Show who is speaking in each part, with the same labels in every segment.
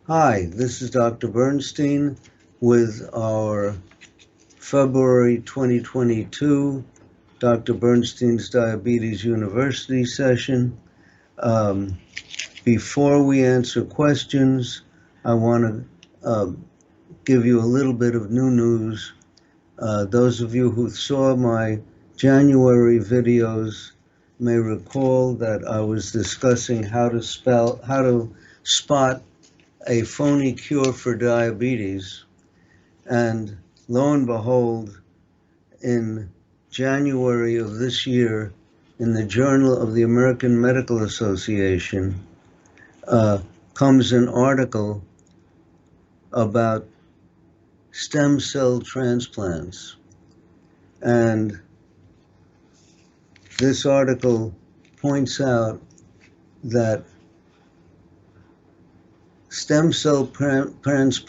Speaker 1: Hi, this is Dr. Bernstein with our February 2022 Dr. Bernstein's Diabetes University session. Before we answer questions, I want to give you a little bit of new news. Those of you who saw my January videos may recall that I was discussing how to spot a phony cure for diabetes, and lo and behold, in January of this year, in the Journal of the American Medical Association, comes an article about stem cell transplants. And this article points out that stem cell transplants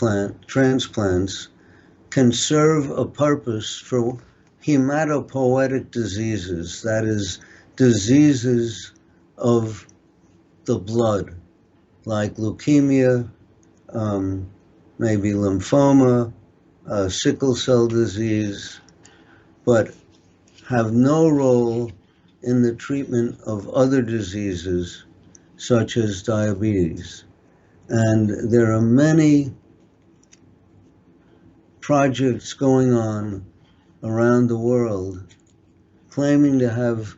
Speaker 1: can serve a purpose for hematopoietic diseases, that is, diseases of the blood, like leukemia, maybe lymphoma, sickle cell disease, but have no role in the treatment of other diseases such as diabetes. And there are many projects going on around the world claiming to have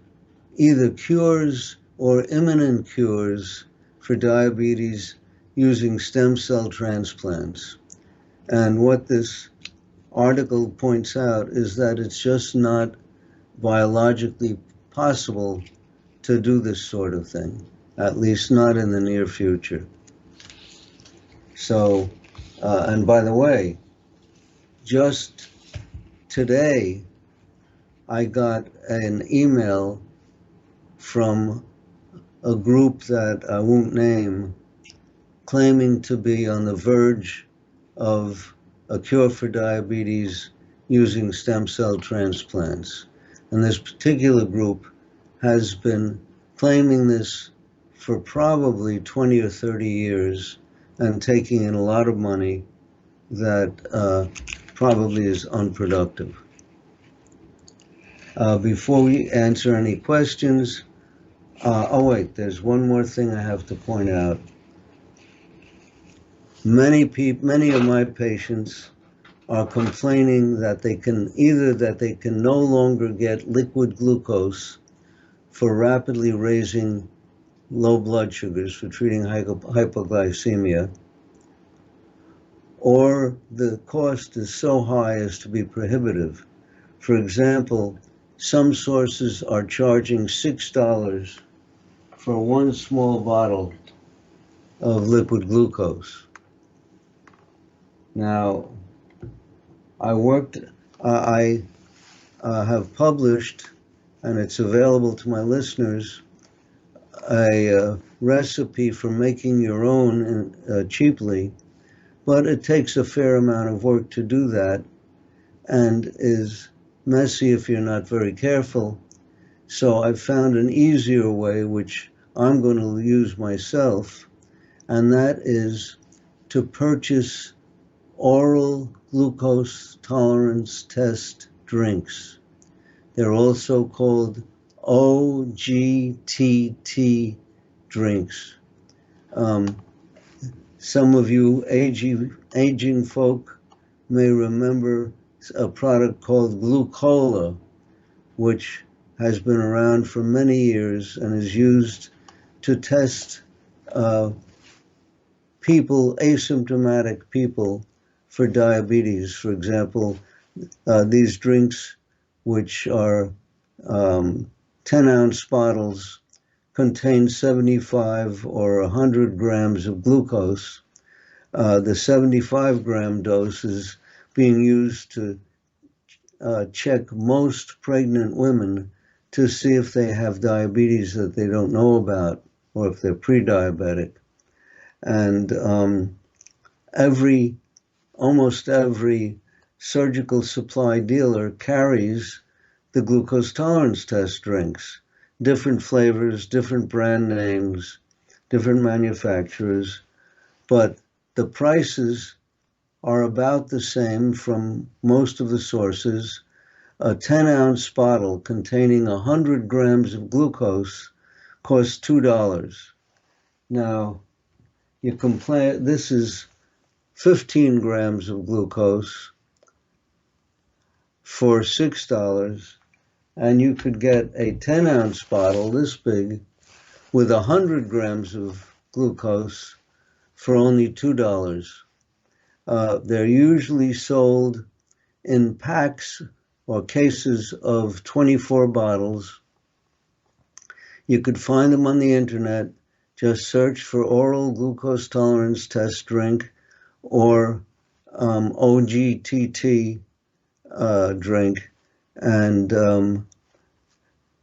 Speaker 1: either cures or imminent cures for diabetes using stem cell transplants. And what this article points out is that it's just not biologically possible to do this sort of thing, at least not in the near future. So, and by the way, just today, I got an email from a group that I won't name, claiming to be on the verge of a cure for diabetes using stem cell transplants. And this particular group has been claiming this for probably 20 or 30 years and taking in a lot of money that probably is unproductive. Before we answer any questions, oh wait, there's one more thing I have to point out. Many of my patients are complaining that they can no longer get liquid glucose for rapidly raising low blood sugars for treating hypoglycemia, or the cost is so high as to be prohibitive. For example, some sources are charging $6 for one small bottle of liquid glucose. Now, I have published, and it's available to my listeners, a recipe for making your own cheaply, but it takes a fair amount of work to do that and is messy if you're not very careful. So I found an easier way, which I'm going to use myself, and that is to purchase oral glucose tolerance test drinks. They're also called OGTT drinks. Some of you aging folk may remember a product called Glucola, which has been around for many years and is used to test asymptomatic people for diabetes. For example, these drinks, which are 10-ounce bottles, contain 75 or 100 grams of glucose. The 75-gram dose is being used to check most pregnant women to see if they have diabetes that they don't know about, or if they're pre-diabetic. And almost every surgical supply dealer carries the glucose tolerance test drinks, different flavors, different brand names, different manufacturers, but The prices are about the same from most of the sources. A 10-ounce bottle containing 100 grams of glucose costs $2. Now, you compare, this is 15 grams of glucose for $6, and you could get a 10-ounce bottle this big with 100 grams of glucose for only $2. They're usually sold in packs or cases of 24 bottles. You could find them on the internet. Just search for oral glucose tolerance test drink or OGTT drink. And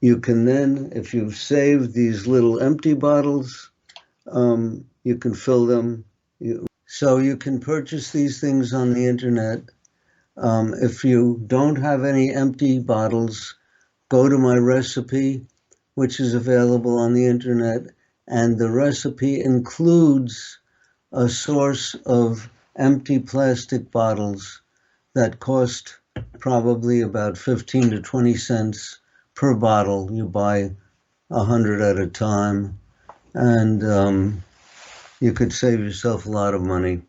Speaker 1: you can then, if you've saved these little empty bottles, you can fill them. So you can purchase these things on the internet. If you don't have any empty bottles, go to my recipe, which is available on the internet, and the recipe includes a source of empty plastic bottles that cost probably about 15 to 20 cents per bottle. You buy 100 at a time, and you could save yourself a lot of money.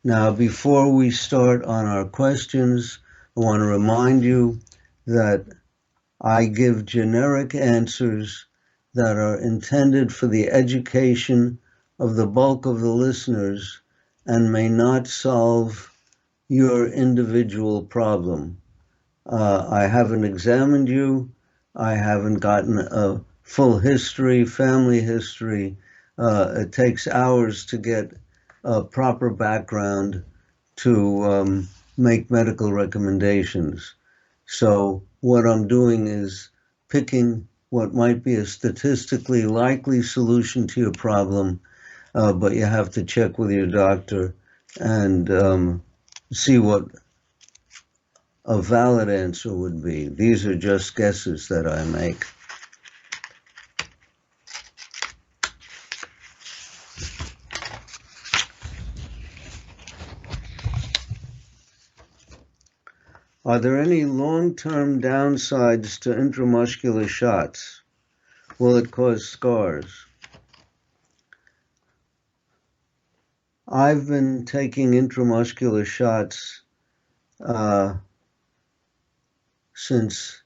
Speaker 1: Now, before we start on our questions, I want to remind you that I give generic answers that are intended for the education of the bulk of the listeners and may not solve your individual problem. I haven't examined you. I haven't gotten a full history, family history. It takes hours to get a proper background to make medical recommendations. So what I'm doing is picking what might be a statistically likely solution to your problem, but you have to check with your doctor and see what a valid answer would be. These are just guesses that I make. Are there any long-term downsides to intramuscular shots? Will it cause scars? I've been taking intramuscular shots since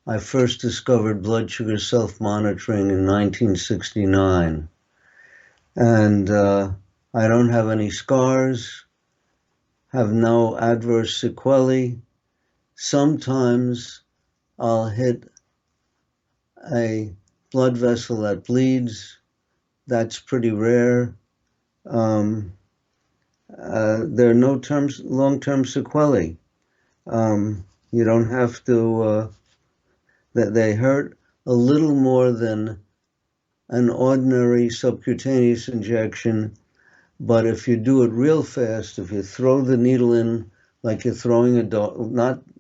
Speaker 1: I first discovered blood sugar self-monitoring in 1969. And I don't have any scars, have no adverse sequelae. Sometimes I'll hit a blood vessel that bleeds. That's pretty rare. There are no long-term sequelae. You don't have to, they hurt a little more than an ordinary subcutaneous injection, but if you do it real fast, if you throw the needle in like you're throwing a dart,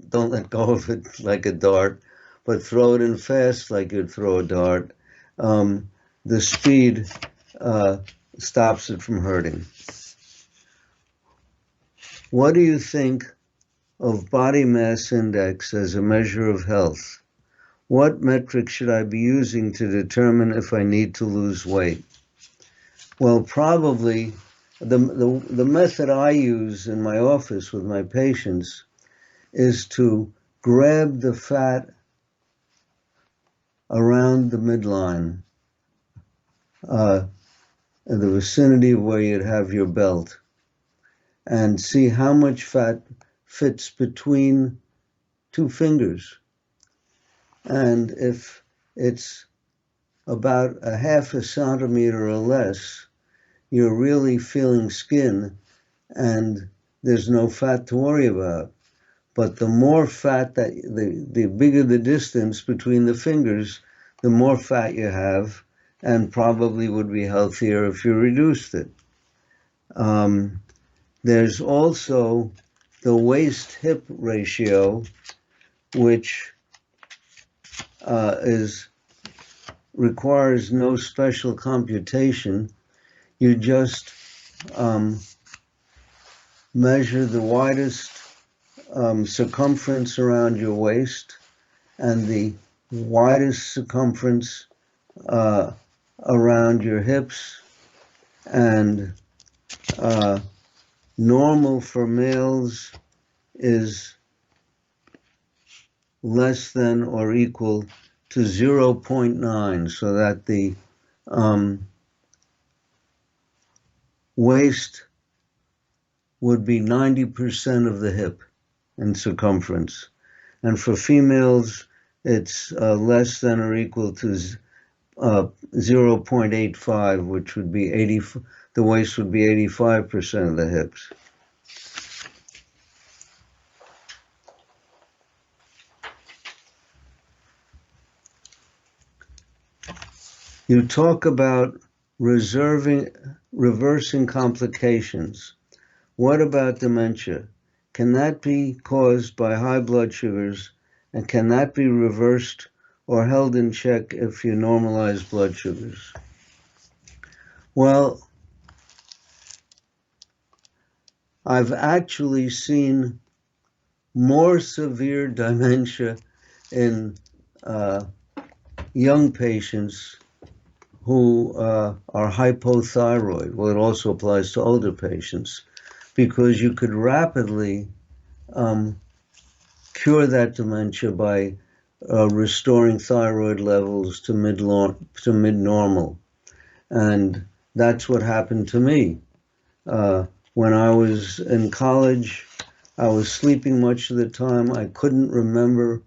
Speaker 1: don't let go of it like a dart, but throw it in fast like you'd throw a dart, the speed stops it from hurting. What do you think of body mass index as a measure of health? What metric should I be using to determine if I need to lose weight? Well, probably the method I use in my office with my patients is to grab the fat around the midline, in the vicinity of where you'd have your belt, and see how much fat fits between two fingers. And if it's about a half a centimeter or less, you're really feeling skin and there's no fat to worry about. But the more fat that, the bigger the distance between the fingers, the more fat you have, and probably would be healthier if you reduced it. There's also the waist-hip ratio, which is requires no special computation. You just measure the widest circumference around your waist and the widest circumference around your hips, and normal for males is less than or equal to 0.9, so that the waist would be 90% of the hip in circumference. And for females, it's less than or equal to 0.85, which would be the waist would be 85% of the hips. You talk about reversing complications. What about dementia? Can that be caused by high blood sugars, and can that be reversed or held in check if you normalize blood sugars? Well, I've actually seen more severe dementia in young patients who are hypothyroid. Well, it also applies to older patients, because you could rapidly cure that dementia by restoring thyroid levels to mid-normal. And that's what happened to me. When I was in college, I was sleeping much of the time. I couldn't remember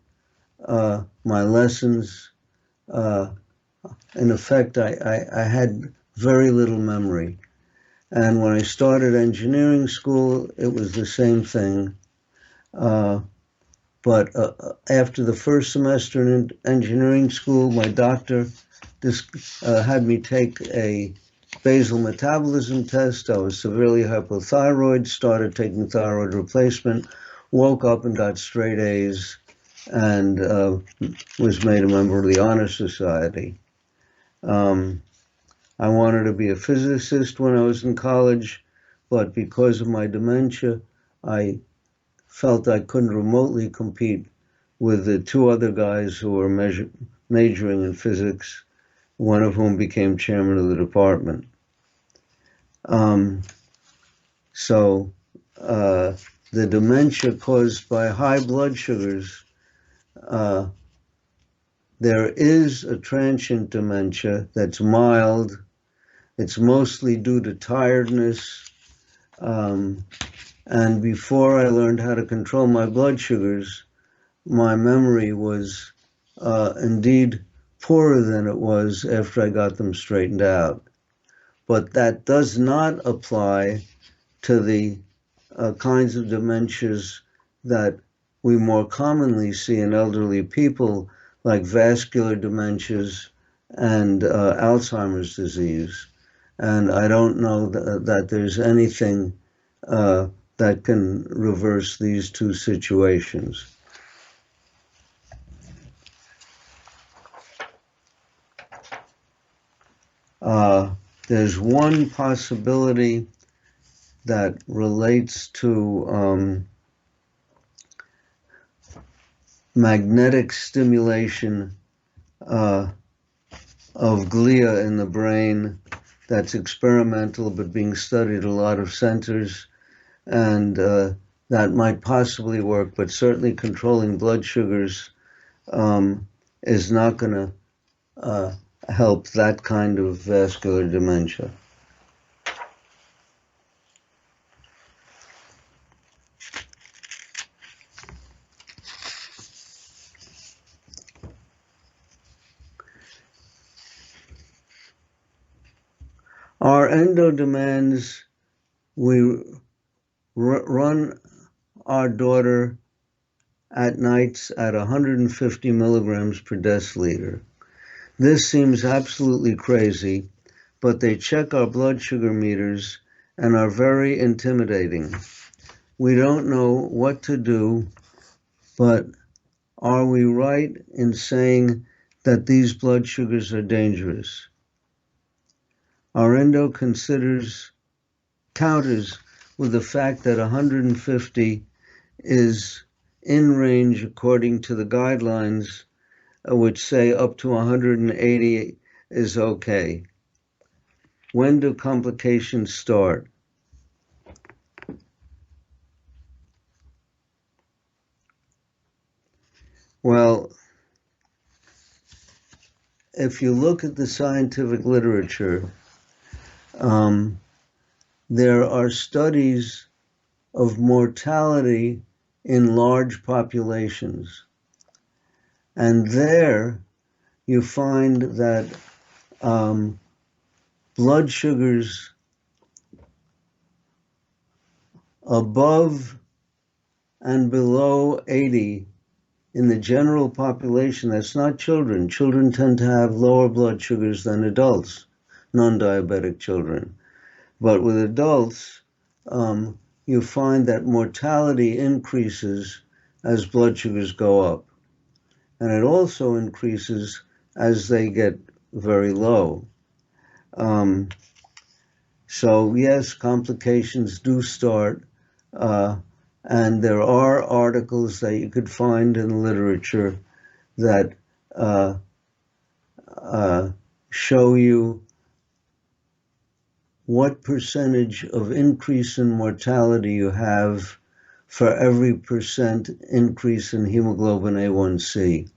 Speaker 1: my lessons. In effect, I had very little memory. And when I started engineering school, it was the same thing. But after the first semester in engineering school, my doctor had me take a basal metabolism test. I was severely hypothyroid, started taking thyroid replacement, woke up and got straight A's, and was made a member of the Honor Society. I wanted to be a physicist when I was in college, but because of my dementia, I felt I couldn't remotely compete with the two other guys who were majoring in physics, one of whom became chairman of the department. So the dementia caused by high blood sugars, there is a transient dementia that's mild. It's mostly due to tiredness. And before I learned how to control my blood sugars, my memory was indeed poorer than it was after I got them straightened out. But that does not apply to the kinds of dementias that we more commonly see in elderly people, like vascular dementias and Alzheimer's disease. And I don't know that there's anything that can reverse these two situations. There's one possibility that relates to magnetic stimulation of glia in the brain. That's experimental, but being studied at a lot of centers, and that might possibly work, but certainly controlling blood sugars is not going to help that kind of vascular dementia. Our endo demands, we run our daughter at nights at 150 milligrams per deciliter. This seems absolutely crazy, but they check our blood sugar meters and are very intimidating. We don't know what to do, but are we right in saying that these blood sugars are dangerous. Our endo counters with the fact that 150 is in range according to the guidelines, which say up to 180 is okay. When do complications start? Well, if you look at the scientific literature, there are studies of mortality in large populations. And there you find that blood sugars above and below 80 in the general population, that's not children. Children tend to have lower blood sugars than adults, non-diabetic children. But with adults, you find that mortality increases as blood sugars go up. And it also increases as they get very low. So yes, complications do start, and there are articles that you could find in the literature that show you what percentage of increase in mortality you have for every percent increase in hemoglobin A1C.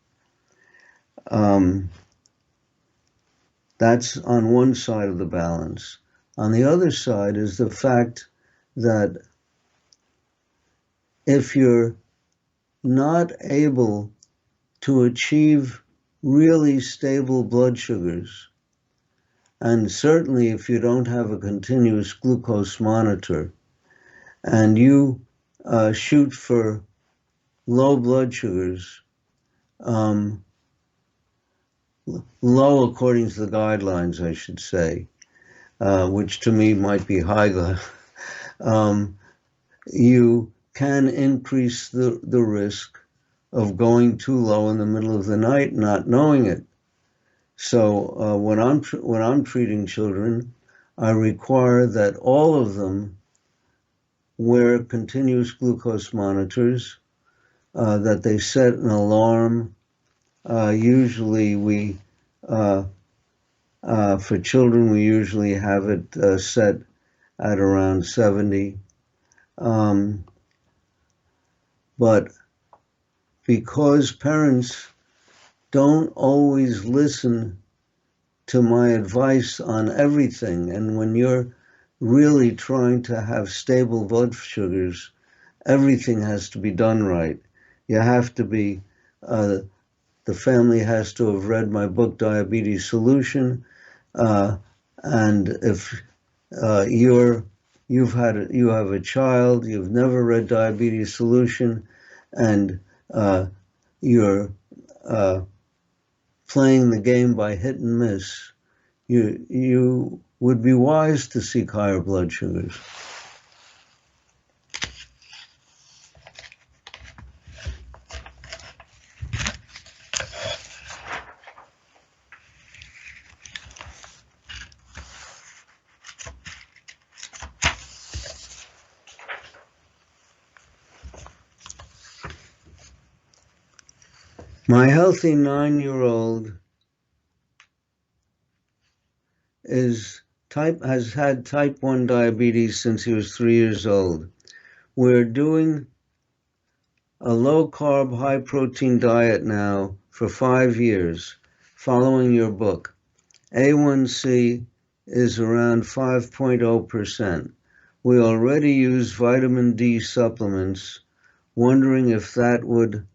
Speaker 1: That's on one side of the balance. On the other side is the fact that if you're not able to achieve really stable blood sugars, and certainly if you don't have a continuous glucose monitor, and you shoot for low blood sugars, low according to the guidelines, I should say, which to me might be high, you can increase the risk of going too low in the middle of the night, not knowing it. So when I'm treating children, I require that all of them wear continuous glucose monitors, that they set an alarm. Usually for children, we usually have it set at around 70. But because parents don't always listen to my advice on everything, and when you're really trying to have stable blood sugars, everything has to be done right. You have to be, the family has to have read my book, Diabetes Solution, and if you have a child, you've never read Diabetes Solution, and you're playing the game by hit and miss, you would be wise to seek higher blood sugars. My healthy 9-year-old has had type 1 diabetes since he was 3 years old. We're doing a low-carb, high-protein diet now for 5 years, following your book. A1C is around 5.0%. We already use vitamin D supplements, wondering if that would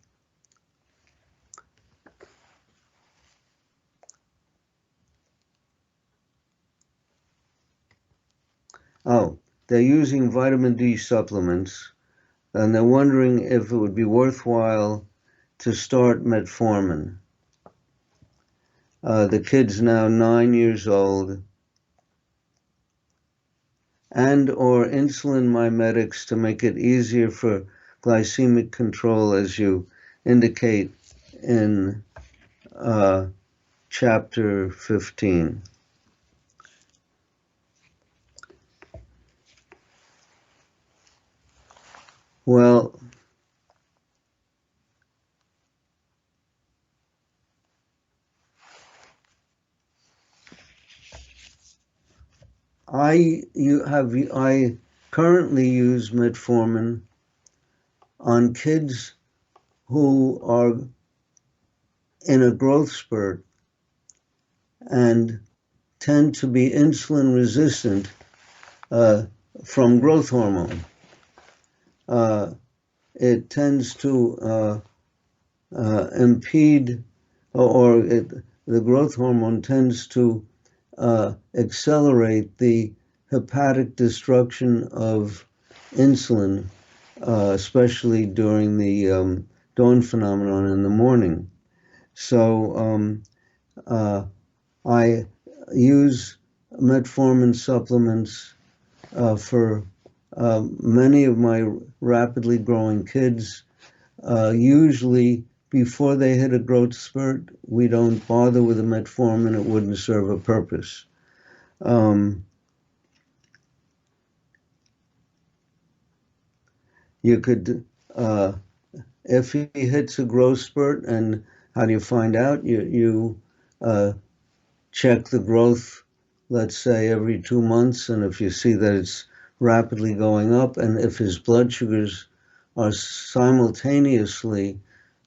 Speaker 1: they're using vitamin D supplements, and they're wondering if it would be worthwhile to start Metformin. The kid's now 9 years old, and or insulin mimetics to make it easier for glycemic control, as you indicate in chapter 15. Well, I currently use metformin on kids who are in a growth spurt and tend to be insulin resistant from growth hormone. It tends to impede, the growth hormone tends to accelerate the hepatic destruction of insulin, especially during the dawn phenomenon in the morning. So I use metformin supplements for many of my rapidly growing kids. Usually before they hit a growth spurt, we don't bother with the metformin. It wouldn't serve a purpose. You could, if he hits a growth spurt, and how do you find out? You check the growth, let's say every 2 months, and if you see that it's rapidly going up, and if his blood sugars are simultaneously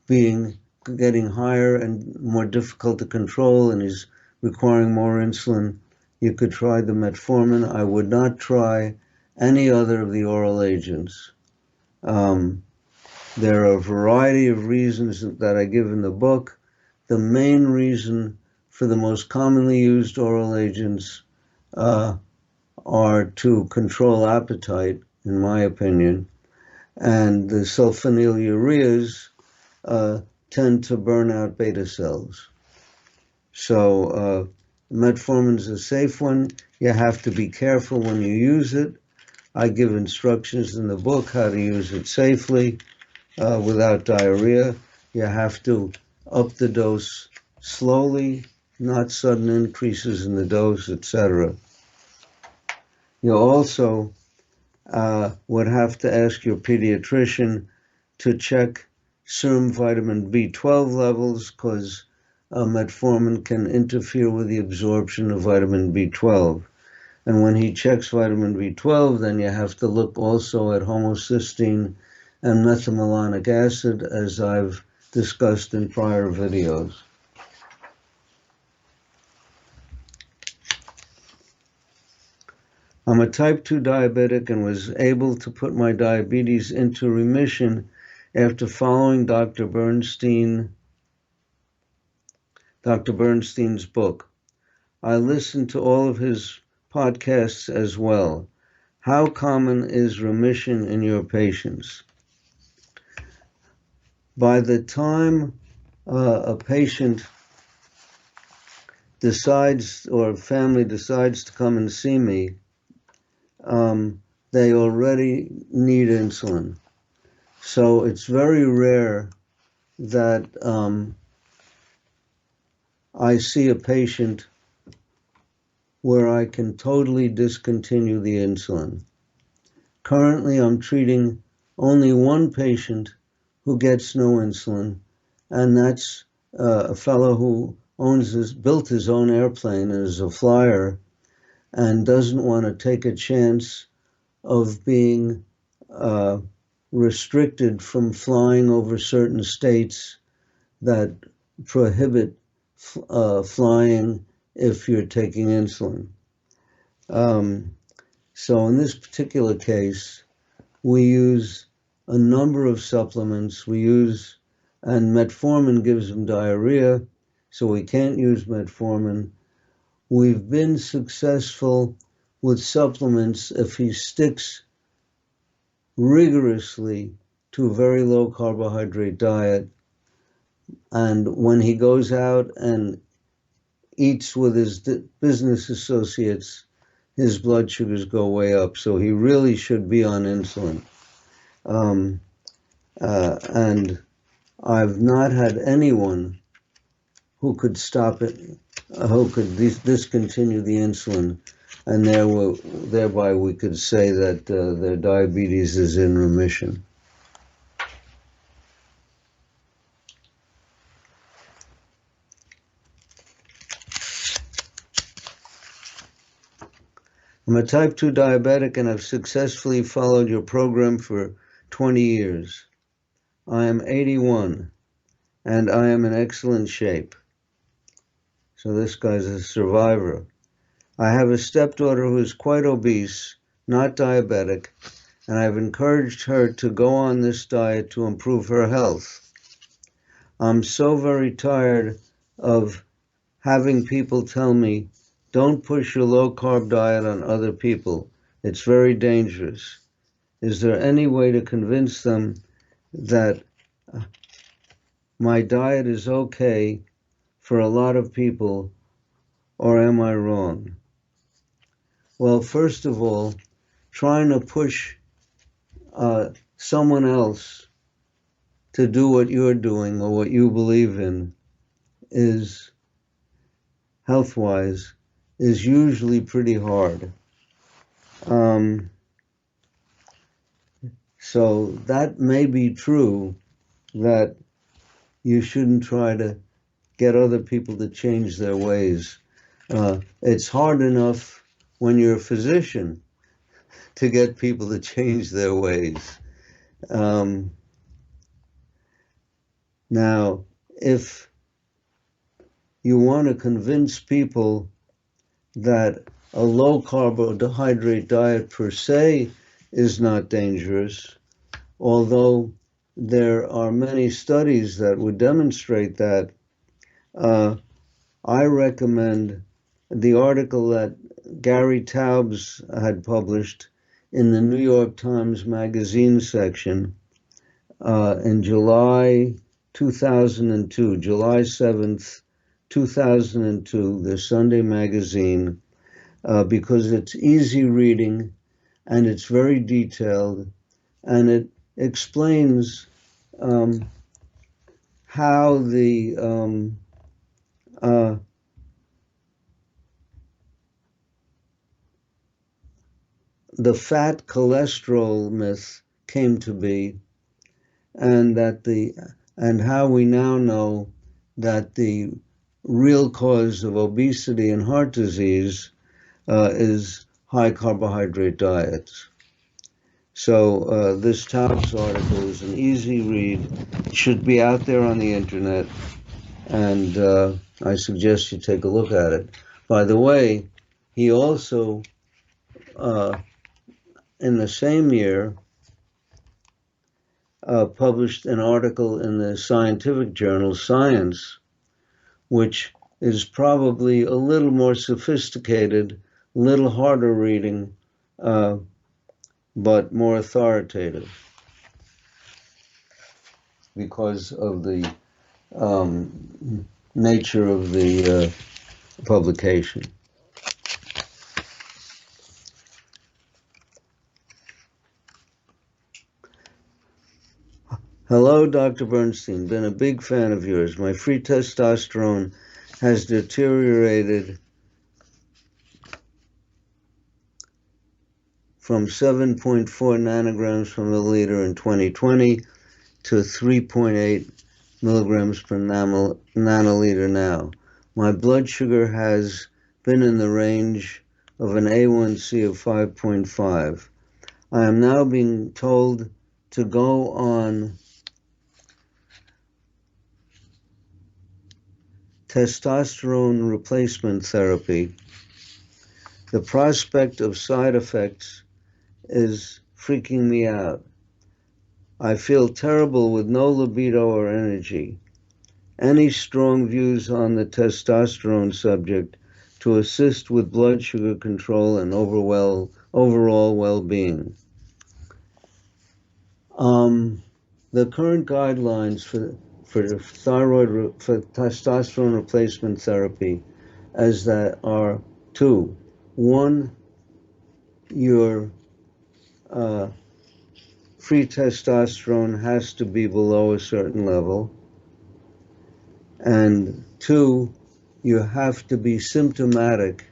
Speaker 1: getting higher and more difficult to control, and he's requiring more insulin, you could try the metformin. I would not try any other of the oral agents. There are a variety of reasons that I give in the book. The main reason for the most commonly used oral agents are to control appetite, in my opinion, and the sulfonylureas tend to burn out beta cells. So metformin is a safe one. You have to be careful when you use it. I give instructions in the book how to use it safely without diarrhea. You have to up the dose slowly, not sudden increases in the dose, etc. You also would have to ask your pediatrician to check serum vitamin B12 levels, because metformin can interfere with the absorption of vitamin B12. And when he checks vitamin B12, then you have to look also at homocysteine and methylmalonic acid, as I've discussed in prior videos. I'm a type 2 diabetic and was able to put my diabetes into remission after following Dr. Bernstein's book. I listened to all of his podcasts as well. How common is remission in your patients? By the time a patient decides, or a family decides to come and see me, they already need insulin. So it's very rare that I see a patient where I can totally discontinue the insulin. Currently, I'm treating only one patient who gets no insulin, and that's a fellow who built his own airplane and is a flyer, and doesn't want to take a chance of being restricted from flying over certain states that prohibit flying if you're taking insulin. So in this particular case, we use a number of supplements. And metformin gives him diarrhea, so we can't use metformin. We've been successful with supplements if he sticks rigorously to a very low carbohydrate diet. And when he goes out and eats with his business associates, his blood sugars go way up. So he really should be on insulin. And I've not had anyone who could stop it, who could discontinue the insulin, and thereby we could say that their diabetes is in remission. I'm a type 2 diabetic and have successfully followed your program for 20 years. I am 81 and I am in excellent shape. So this guy's a survivor. I have a stepdaughter who is quite obese, not diabetic, and I've encouraged her to go on this diet to improve her health. I'm so very tired of having people tell me, don't push your low-carb diet on other people. It's very dangerous. Is there any way to convince them that my diet is okay for a lot of people, or am I wrong? Well, first of all, trying to push someone else to do what you're doing or what you believe in is, health-wise, is usually pretty hard. So that may be true, that you shouldn't try to get other people to change their ways. It's hard enough when you're a physician to get people to change their ways. Now, if you want to convince people that a low carbohydrate diet per se is not dangerous, although there are many studies that would demonstrate that, I recommend the article that Gary Taubes had published in the New York Times Magazine section in July 2002, July 7th, 2002, the Sunday magazine, because it's easy reading and it's very detailed, and it explains how the fat cholesterol myth came to be, and how we now know that the real cause of obesity and heart disease is high carbohydrate diets. So this Taubes article is an easy read. It should be out there on the internet, and I suggest you take a look at it. By the way, he also, in the same year, published an article in the scientific journal Science, which is probably a little more sophisticated, a little harder reading, but more authoritative because of the nature of the publication. Hello, Dr. Bernstein. Been a big fan of yours. My free testosterone has deteriorated from 7.4 nanograms per milliliter in 2020 to 3.8 milligrams per nanoliter now. My blood sugar has been in the range of an A1C of 5.5. I am now being told to go on testosterone replacement therapy. The prospect of side effects is freaking me out. I feel terrible with no libido or energy. Any strong views on the testosterone subject to assist with blood sugar control and overall well-being? The current guidelines for testosterone replacement therapy as that are two. One, your free testosterone has to be below a certain level. And Two, you have to be symptomatic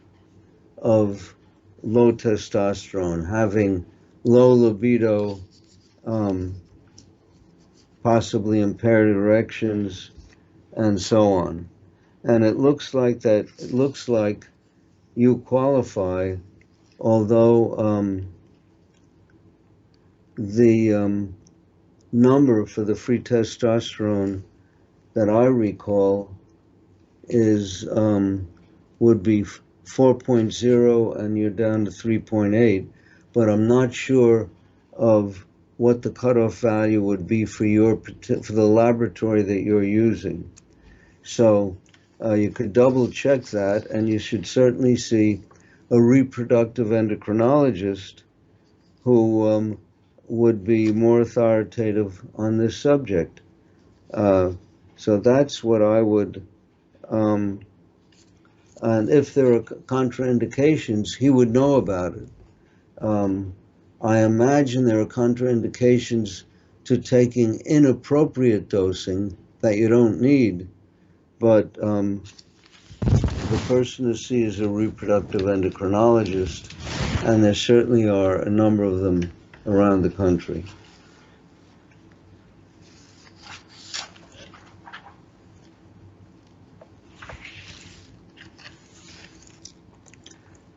Speaker 1: of low testosterone, having low libido, possibly impaired erections, and so on. And it looks like you qualify, although the number for the free testosterone that I recall is would be 4.0, and you're down to 3.8, but I'm not sure of what the cutoff value would be for the laboratory that you're using. So you could double check that, and you should certainly see a reproductive endocrinologist who would be more authoritative on this subject. So that's what I would, and if there are contraindications, he would know about it. I imagine there are contraindications to taking inappropriate dosing that you don't need, but the person to see is a reproductive endocrinologist, and there certainly are a number of them around the country.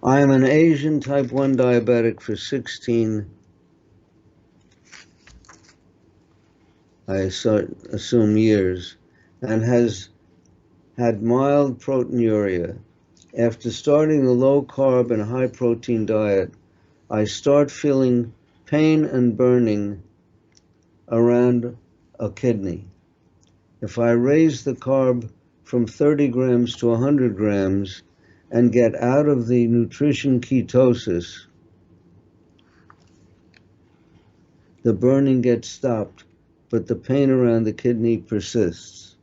Speaker 1: I am an Asian type 1 diabetic for 16, I assume years, and has had mild proteinuria. After starting the low-carb and high-protein diet, I start feeling pain and burning around a kidney. If I raise the carb from 30 grams to 100 grams and get out of the nutrition ketosis, the burning gets stopped, but the pain around the kidney persists.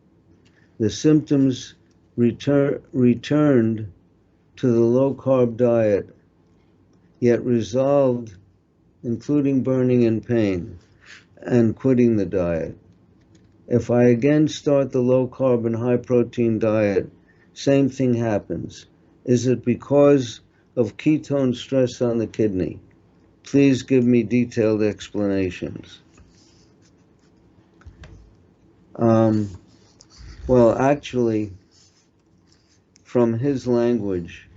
Speaker 1: The symptoms returned to the low-carb diet, yet resolved, including burning and pain, and quitting the diet. If I again start the low-carb and high-protein diet, same thing happens. Is it because of ketone stress on the kidney? Please give me detailed explanations. Well, actually, from his language,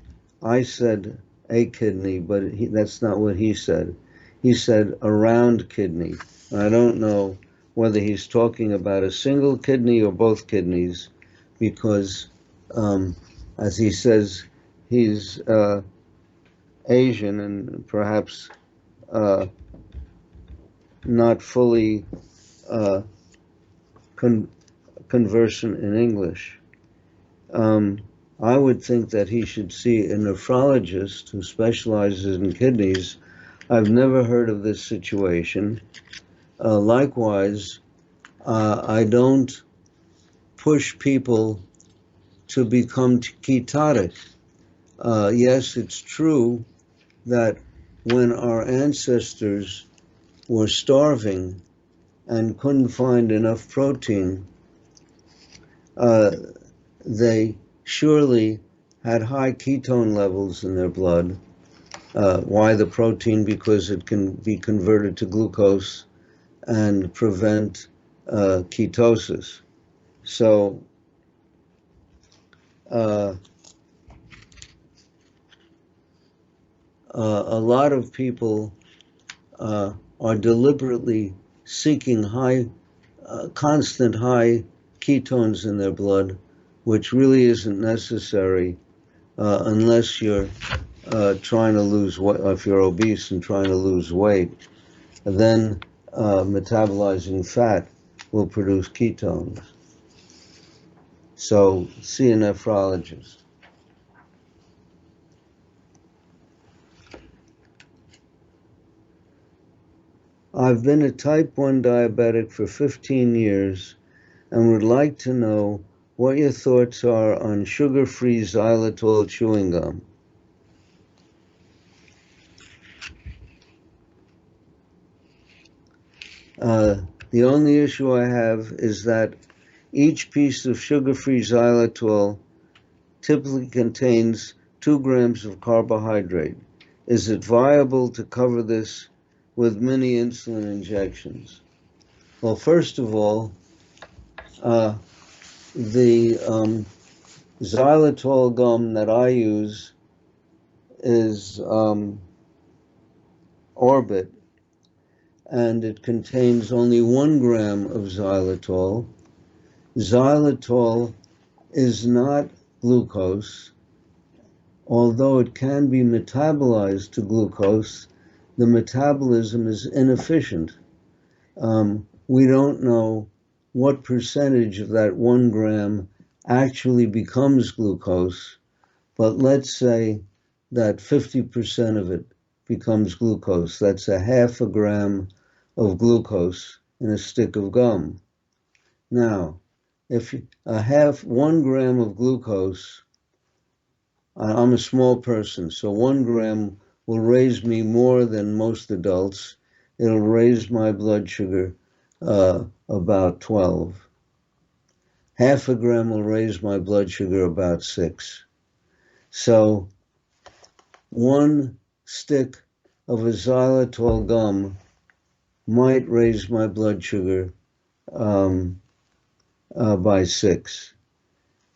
Speaker 1: I said a kidney, but that's not what he said. He said a round kidney. I don't know whether he's talking about a single kidney or both kidneys, because, as he says, he's Asian and perhaps not fully conversant in English. I would think that he should see a nephrologist who specializes in kidneys. I've never heard of this situation. Likewise, I don't push people to become ketotic. Yes, it's true that when our ancestors were starving and couldn't find enough protein, they surely had high ketone levels in their blood. Why the protein? Because it can be converted to glucose and prevent ketosis. So a lot of people are deliberately seeking constant high ketones in their blood, which really isn't necessary unless you're trying to lose weight. If you're obese and trying to lose weight, then metabolizing fat will produce ketones. So see a nephrologist. I've been a type 1 diabetic for 15 years and would like to know what your thoughts are on sugar-free xylitol chewing gum. The only issue I have is that Each piece of sugar-free xylitol typically contains 2 grams of carbohydrate. Is it viable to cover this with many insulin injections? Well, first of all, the xylitol gum that I use is Orbit, and it contains only 1 gram of xylitol. Xylitol is not glucose. Although it can be metabolized to glucose, the metabolism is inefficient. We don't know what percentage of that 1 gram actually becomes glucose, but let's say that 50% of it becomes glucose. That's a half a gram of glucose in a stick of gum. Now, if 1 gram of glucose, I'm a small person, so 1 gram will raise me more than most adults. It'll raise my blood sugar about 12. Half a gram will raise my blood sugar about 6. So 1 stick of a xylitol gum might raise my blood sugar by 6.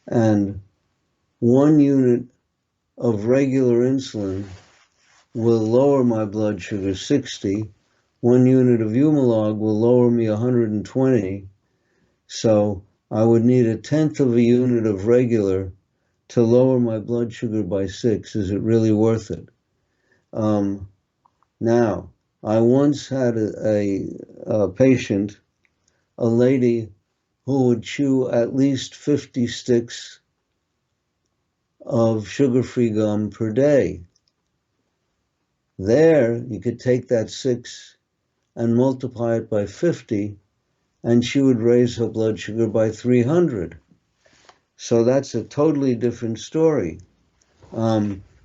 Speaker 1: And 1 unit of regular insulin will lower my blood sugar 60. 1 unit of Humalog will lower me 120. So I would need 1/10 of a unit of regular to lower my blood sugar by 6. Is it really worth it? Now, I once had a patient, a lady, who would chew at least 50 sticks of sugar-free gum per day. There, you could take that 6 and multiply it by 50, and she would raise her blood sugar by 300. So that's a totally different story.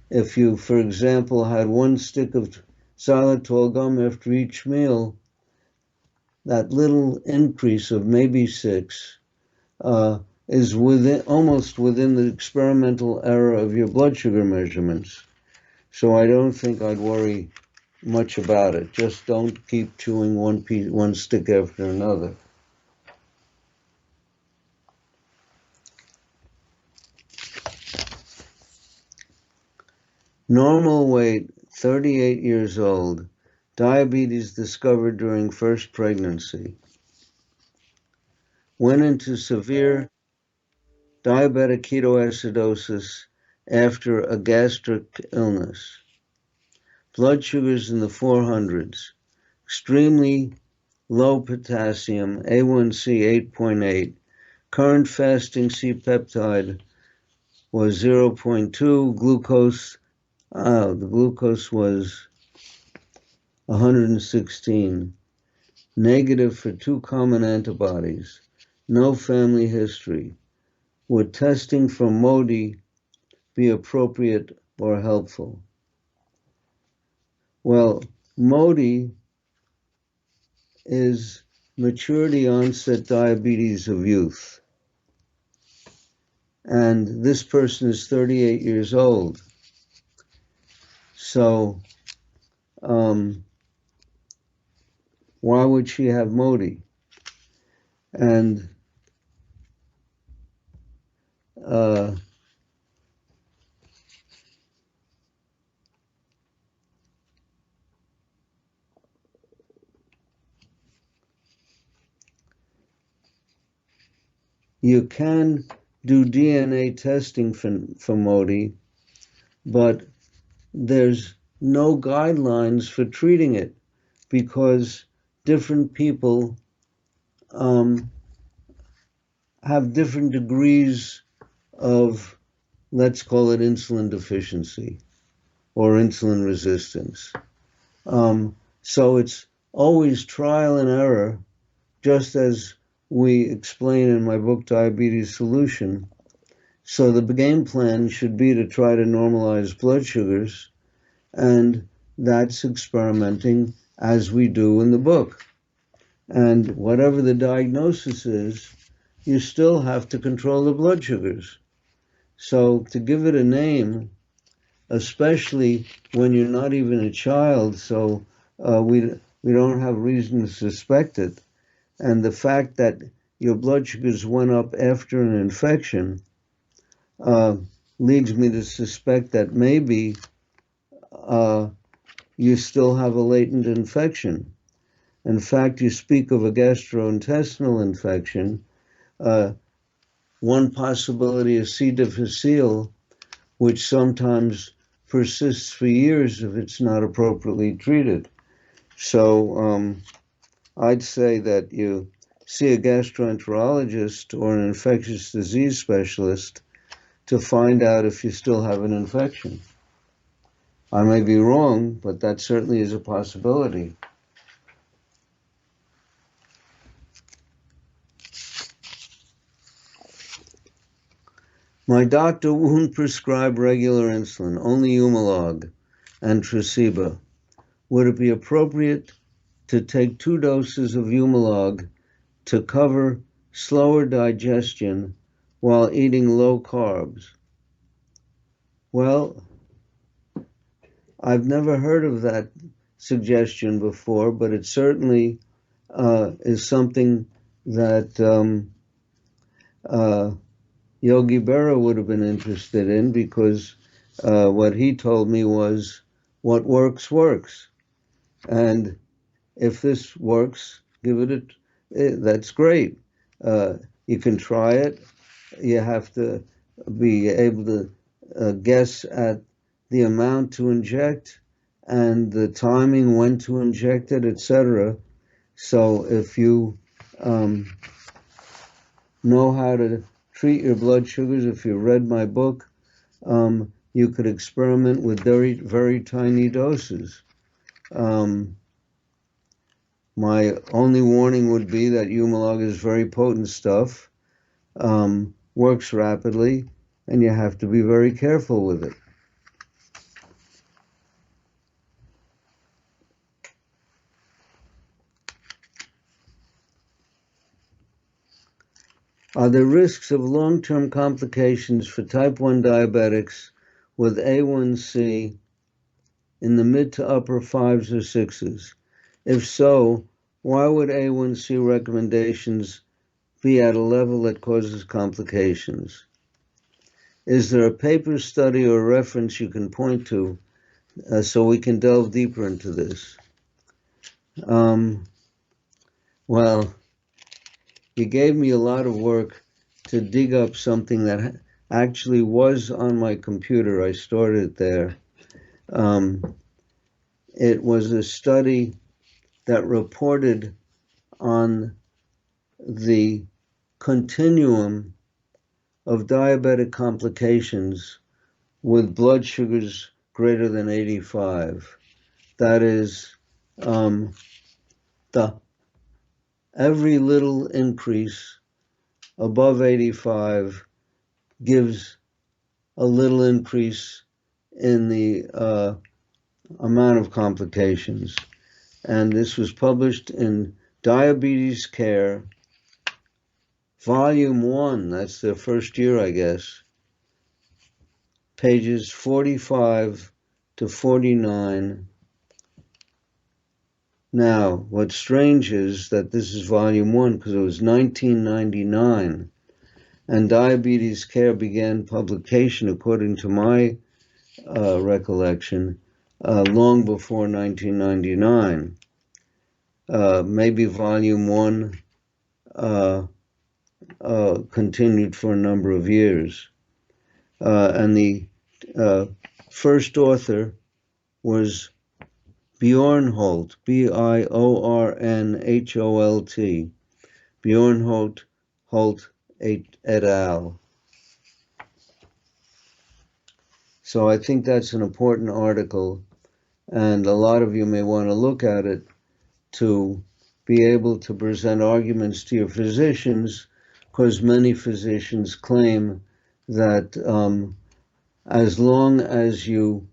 Speaker 1: If you, for example, had 1 stick of xylitol gum after each meal, that little increase of maybe 6 is almost within the experimental error of your blood sugar measurements. So I don't think I'd worry much about it. Just don't keep chewing 1 stick after another. Normal weight, 38 years old. Diabetes discovered during first pregnancy. Went into severe diabetic ketoacidosis after a gastric illness. Blood sugars in the 400s. Extremely low potassium, A1C 8.8. Current fasting C-peptide was 0.2. Glucose, the glucose was 116. Negative for 2 common antibodies. No family history. Would testing for MODY be appropriate or helpful? Well, MODY is maturity onset diabetes of youth. And this person is 38 years old. So why would she have MODY? And you can do DNA testing for MODY, but there's no guidelines for treating it because different people have different degrees of, let's call it insulin deficiency or insulin resistance. So it's always trial and error, just as we explain in my book, Diabetes Solution. So the game plan should be to try to normalize blood sugars, and that's experimenting as we do in the book. And whatever the diagnosis is, you still have to control the blood sugars. So to give it a name, especially when you're not even a child, so we don't have reason to suspect it. And the fact that your blood sugars went up after an infection leads me to suspect that maybe you still have a latent infection. In fact, you speak of a gastrointestinal infection. One possibility is C. difficile, which sometimes persists for years if it's not appropriately treated. So I'd say that you see a gastroenterologist or an infectious disease specialist to find out if you still have an infection. I may be wrong, but that certainly is a possibility. My doctor won't prescribe regular insulin, only Humalog and Tresiba. Would it be appropriate to take 2 doses of Humalog to cover slower digestion while eating low carbs? Well, I've never heard of that suggestion before, but it certainly is something that Yogi Berra would have been interested in, because what he told me was what works, works. And if this works, give it that's great. You can try it. You have to be able to guess at the amount to inject and the timing when to inject it, etc. So if you know how to treat your blood sugars, if you read my book, you could experiment with very, very tiny doses. My only warning would be that Humalog is very potent stuff, works rapidly, and you have to be very careful with it. Are there risks of long-term complications for type 1 diabetics with A1C in the mid to upper 5s or 6s? If so, why would A1C recommendations be at a level that causes complications? Is there a paper, study, or reference you can point to so we can delve deeper into this? Well, you gave me a lot of work to dig up something that actually was on my computer. I stored it there. It was a study that reported on the continuum of diabetic complications with blood sugars greater than 85. That is, every little increase above 85 gives a little increase in the amount of complications. And this was published in Diabetes Care, Volume 1, that's the first year, I guess, pages 45 to 49. Now, what's strange is that this is Volume 1 because it was 1999, and Diabetes Care began publication, according to my recollection, long before 1999. Maybe Volume 1 continued for a number of years. And the first author was Bjornholt, Biornholt, Bjornholt et al. So I think that's an important article, and a lot of you may want to look at it to be able to present arguments to your physicians, because many physicians claim that as long as you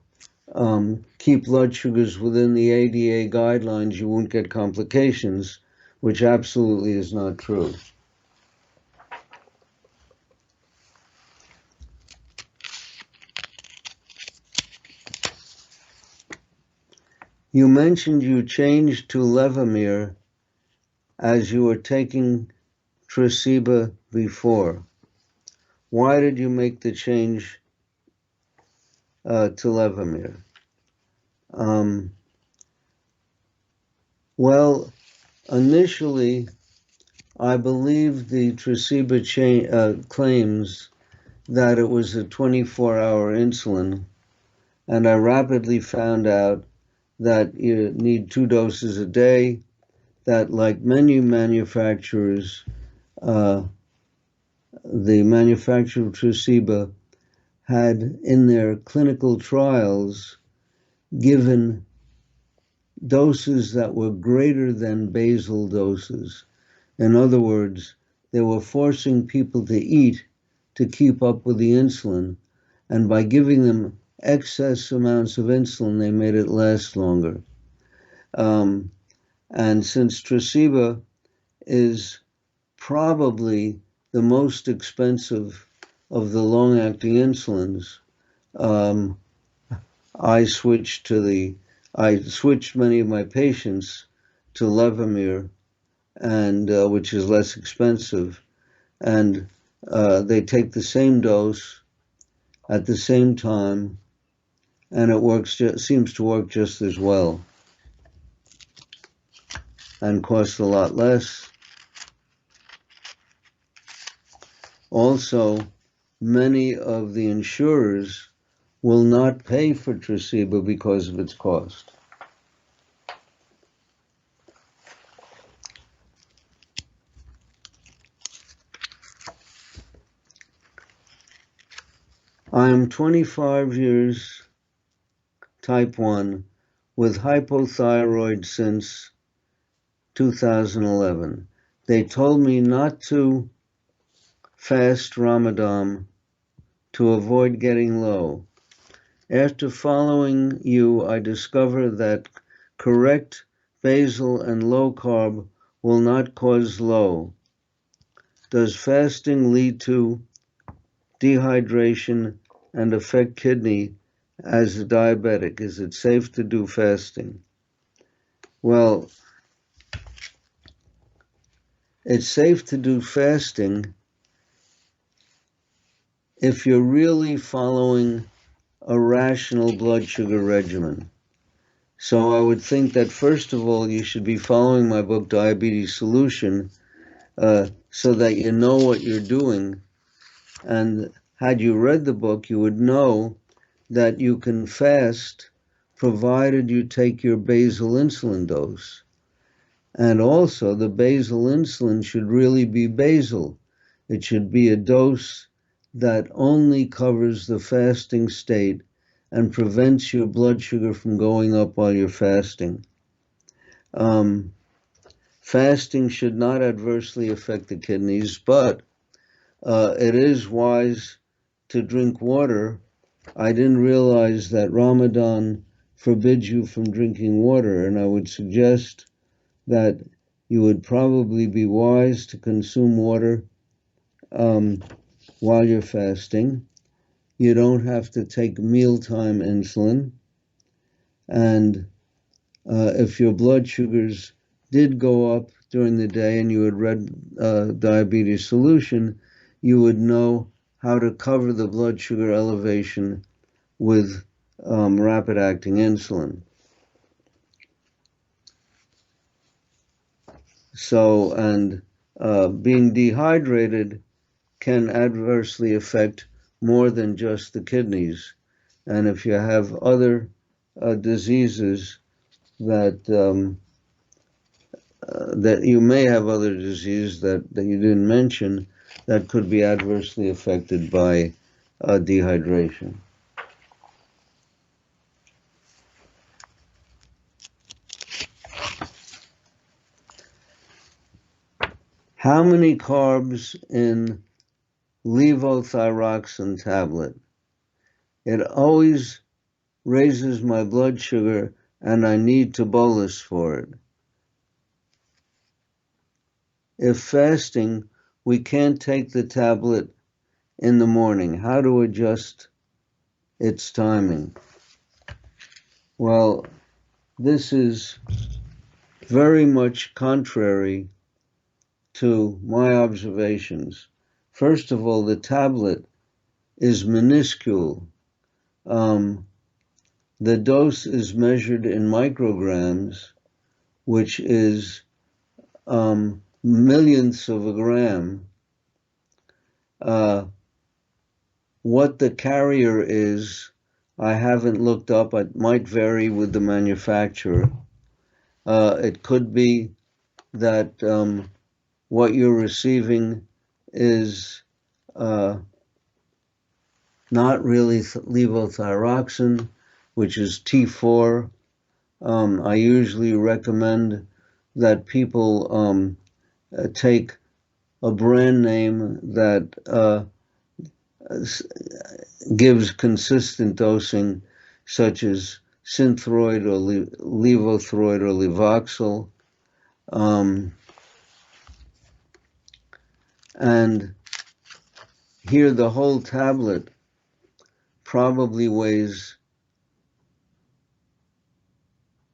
Speaker 1: keep blood sugars within the ADA guidelines, you won't get complications, which absolutely is not true. You mentioned you changed to Levemir as you were taking Tresiba before. Why did you make the change to Levemir? Well, initially, I believed the Tresiba claims that it was a 24-hour insulin, and I rapidly found out that you need 2 doses a day, that like many manufacturers, the manufacturer of Tresiba had in their clinical trials given doses that were greater than basal doses. In other words, they were forcing people to eat to keep up with the insulin, and by giving them excess amounts of insulin, they made it last longer. And since Tresiba is probably the most expensive of the long-acting insulins, I switched many of my patients to Levemir, and which is less expensive, and they take the same dose at the same time, and it seems to work just as well, and costs a lot less. Also, many of the insurers will not pay for Tresiba because of its cost. I am 25 years type 1 with hypothyroid since 2011. They told me not to fast Ramadan to avoid getting low. After following you, I discovered that correct basal and low carb will not cause low. Does fasting lead to dehydration and affect kidney as a diabetic? Is it safe to do fasting? Well, it's safe to do fasting if you're really following a rational blood sugar regimen. So I would think that first of all, you should be following my book, Diabetes Solution, so that you know what you're doing. And had you read the book, you would know that you can fast provided you take your basal insulin dose. And also, the basal insulin should really be basal. It should be a dose that only covers the fasting state and prevents your blood sugar from going up while you're fasting. Fasting should not adversely affect the kidneys, but it is wise to drink water. I didn't realize that Ramadan forbids you from drinking water, and I would suggest that you would probably be wise to consume water while you're fasting. You don't have to take mealtime insulin. And if your blood sugars did go up during the day and you had read Diabetes Solution, you would know how to cover the blood sugar elevation with rapid-acting insulin. So, and being dehydrated can adversely affect more than just the kidneys. And if you have other diseases that you may have other diseases that you didn't mention that could be adversely affected by dehydration. How many carbs in levothyroxine tablet? It always raises my blood sugar and I need to bolus for it. If fasting, we can't take the tablet in the morning. How to adjust its timing? Well, this is very much contrary to my observations. First of all, the tablet is minuscule. The dose is measured in micrograms, which is millionths of a gram. What the carrier is, I haven't looked up. It might vary with the manufacturer. It could be that what you're receiving is not really levothyroxine, which is T4. I usually recommend that people take a brand name that gives consistent dosing, such as Synthroid or Levothyroid or Levoxyl. And here the whole tablet probably weighs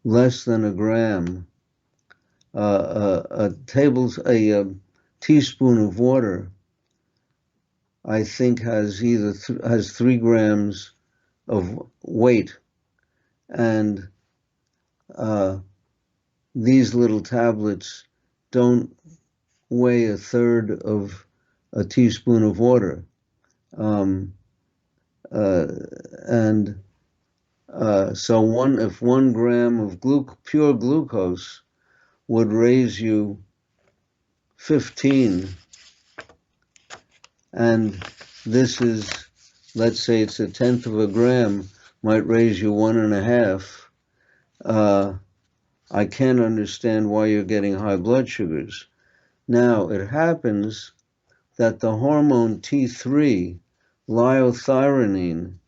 Speaker 1: less than a gram. A teaspoon of water, I think, has 3 grams of weight, and these little tablets don't weigh a third of a teaspoon of water. So if 1 gram of pure glucose would raise you 15, and this is, let's say it's 1/10 of a gram, might raise you 1.5. I can't understand why you're getting high blood sugars. Now, it happens that the hormone T3, liothyronine,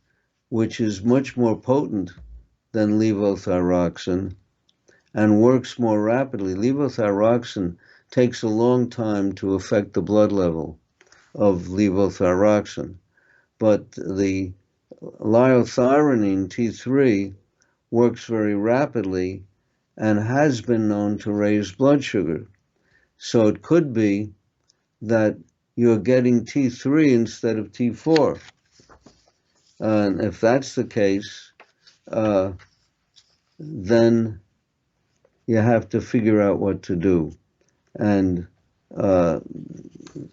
Speaker 1: which is much more potent than levothyroxine and works more rapidly. Levothyroxine takes a long time to affect the blood level of levothyroxine, but the liothyronine T3 works very rapidly and has been known to raise blood sugar. So it could be that you're getting T3 instead of T4. And if that's the case, then you have to figure out what to do. And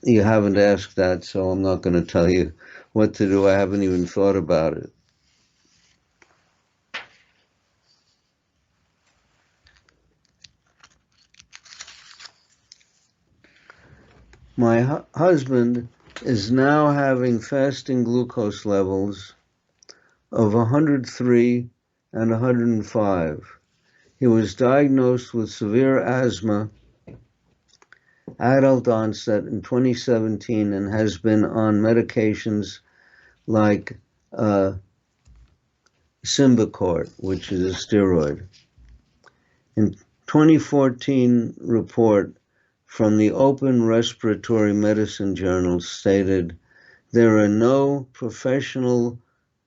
Speaker 1: you haven't asked that, so I'm not going to tell you what to do. I haven't even thought about it. My husband is now having fasting glucose levels of 103 and 105. He was diagnosed with severe asthma, adult onset, in 2017, and has been on medications like Symbicort, which is a steroid. In 2014 report from the Open Respiratory Medicine Journal stated, there are no professional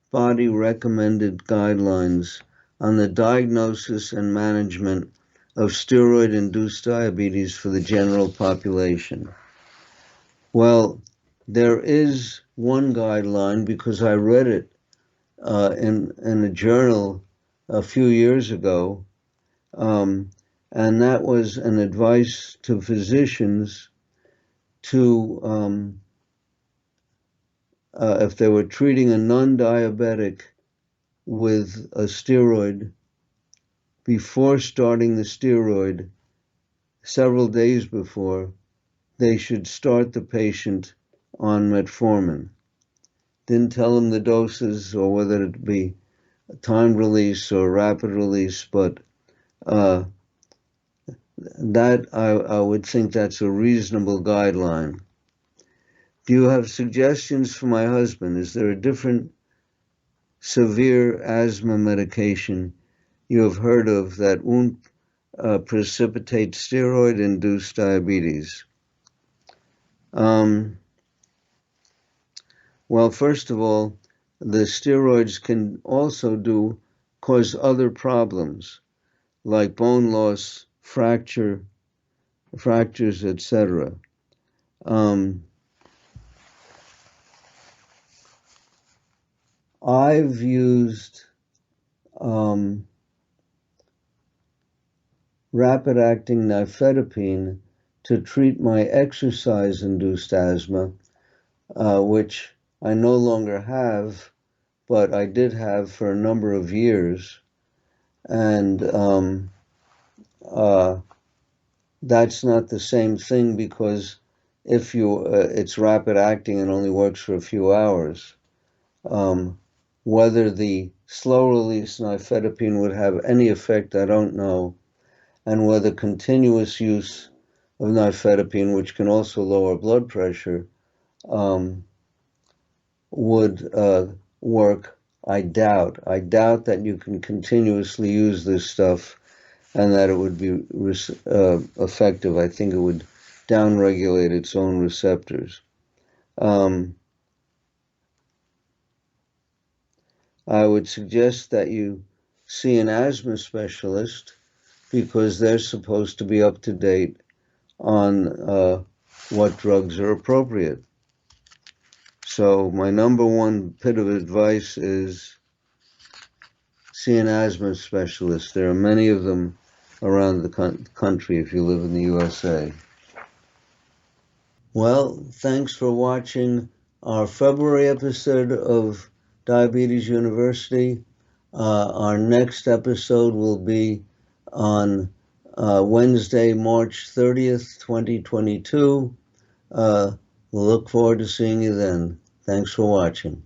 Speaker 1: body recommended guidelines on the diagnosis and management of steroid-induced diabetes for the general population. Well, there is one guideline because I read it in a journal a few years ago, and that was an advice to physicians to, if they were treating a non-diabetic with a steroid, before starting the steroid, several days before, they should start the patient on metformin. Didn't tell them the doses or whether it be time release or rapid release, but that I would think that's a reasonable guideline. Do you have suggestions for my husband? Is there a different severe asthma medication you have heard of that won't precipitate steroid-induced diabetes? Well, first of all, the steroids can also cause other problems. like bone loss, fractures, etc. I've used rapid-acting nifedipine to treat my exercise-induced asthma, which I no longer have, but I did have for a number of years. And that's not the same thing, because if it's rapid acting and only works for a few hours. Whether the slow release nifedipine would have any effect, I don't know. And whether continuous use of nifedipine, which can also lower blood pressure, would work, I doubt. I doubt that you can continuously use this stuff and that it would be effective. I think it would downregulate its own receptors. I would suggest that you see an asthma specialist, because they're supposed to be up to date on what drugs are appropriate. So my number one bit of advice is see an asthma specialist. There are many of them around the country if you live in the USA. Well, thanks for watching our February episode of Diabetes University. Our next episode will be on Wednesday, March 30th, 2022. We'll look forward to seeing you then. Thanks for watching.